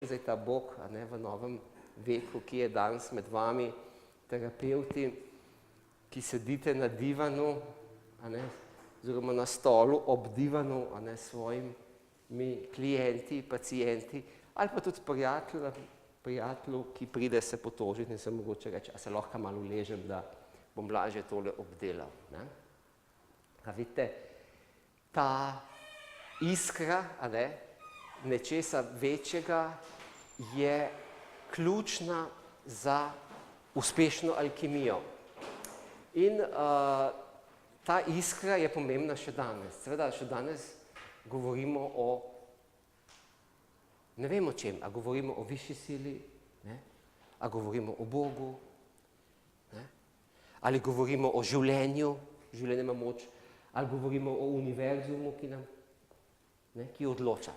Zdaj ta Bog v novem veku, ki je danes med vami, terapevti, ki sedite na divanu, oziroma na stolu ob divanu s svojimi klienti, pacienti, ali pa tudi prijatelju, ki pride se potožiti in se mogoče reče, a se lahko malo uležem, da bom lažje tole obdelal. A vidite, ta iskra, nečesa večjega je ključna za uspešno alkimijo. In ta iskra je pomembna še danes. Seveda še danes govorimo o, ne vem o čem, a govorimo o višji sili, a govorimo o Bogu, ali govorimo o življenju, življenje ima moč, ali govorimo o univerzumu, ki odloča.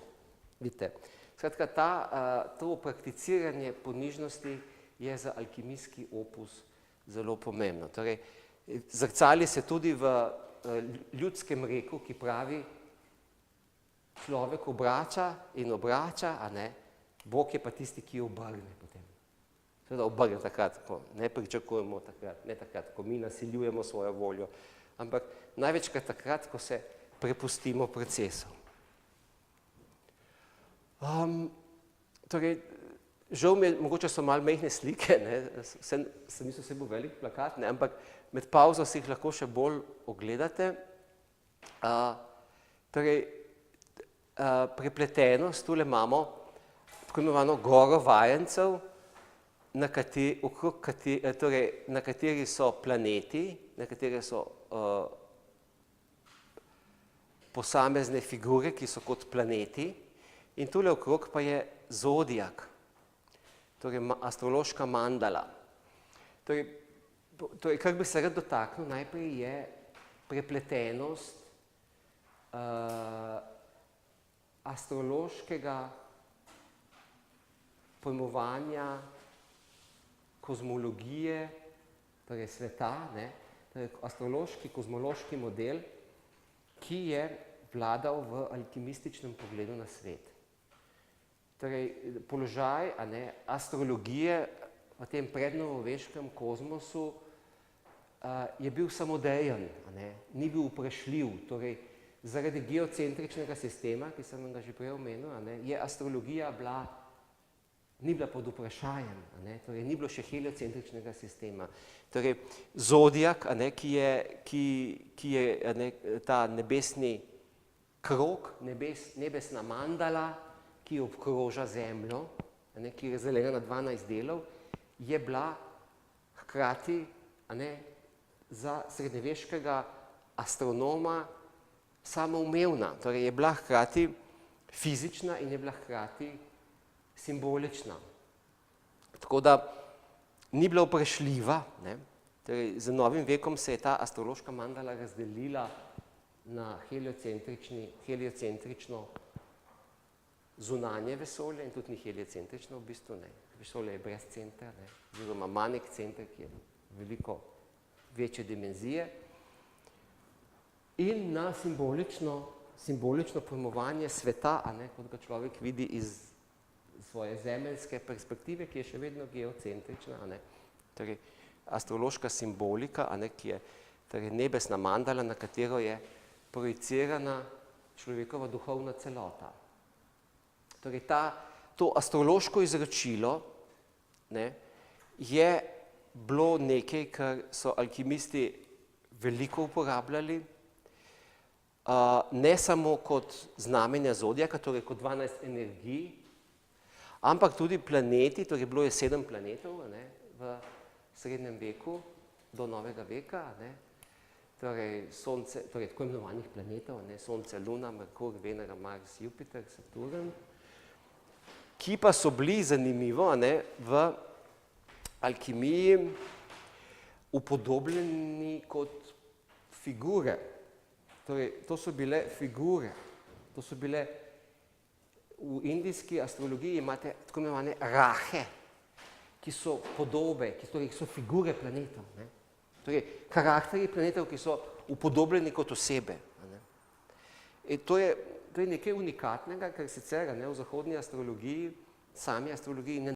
Vidite, skratka, to prakticiranje ponižnosti je za alkimijski opus zelo pomembno. Torej, zrcali se tudi v ljudskem reku, ki pravi, človek obrača in obrača, Bog je pa tisti, ki obrne potem. Seveda obrne takrat, ko ne pričakujemo takrat, ne takrat, ko mi nasiljujemo svojo voljo, ampak največkrat takrat, ko se prepustimo procesu. Torej, žal mi je, mogoče so malo majhne slike, niso vse bil velik plakat, ampak med pavzo si jih lahko še bolj ogledate. Torej, prepletenost, tule imamo tako imenovano goro vajencev, na kateri so planeti, na kateri so posamezne figure, ki so kot planeti, in tule okrog pa je zodijak, torej astrološka mandala. Torej, kar bi se rad dotaknil, najprej je prepletenost astrološkega pojmovanja kozmologije, torej sveta, torej astrološki, kozmološki model, ki je vladal v alkimističnem pogledu na svet. Torej, položaj astrologije v tem prednovoveškem kozmosu je bil samodejen, ni bil vprašljiv. Torej, zaradi geocentričnega sistema, ki sem ga že prej omenil, je astrologija ni bila pod vprašajem, torej ni bilo še heliocentričnega sistema. Torej, zodijak, ki je ta nebesni krog, nebesna mandala, ki obkroža Zemljo, ki je razdeljena na 12 delov, je bila hkrati za srednjeveškega astronoma samoumevna. Torej, je bila hkrati fizična in je bila hkrati simbolična. Tako da ni bila vprašljiva. Torej, z novim vekom se je ta astrološka mandala razdelila na heliocentrično zunanje vesolje in tudi ni heliocentrično v bistvu, vesolje je brez centra, oziroma ima nek center, ki je veliko večje dimenzije, in na simbolično pojmovanje sveta, kot ga človek vidi iz svoje zemeljske perspektive, ki je še vedno geocentrična, torej astrološka simbolika, ki je nebesna mandala, na katero je projicirana človekova duhovna celota. Torej, to astrološko izročilo je bilo nekaj, kar so alkimisti veliko uporabljali, ne samo kot znamenja zodijaka, torej kot 12 energij, ampak tudi planeti, torej bilo je 7 planetov v srednjem veku do novega veka, torej Sonce, torej tako imenovanih planetov, Sonce, Luna, Merkur, Venera, Mars, Jupiter, Saturn, ki pa so bili, zanimivo, v alkimiji upodobljeni kot figure. Torej, to so bile figure, to so bile, v indijski astrologiji imate tako imenovane rahe, ki so podobe, ki so figure planetov. Torej, karakteri planetov, ki so upodobljeni kot osebe. To je nekaj unikatnega, ker sicer v zahodni astrologiji sami astrologiji ne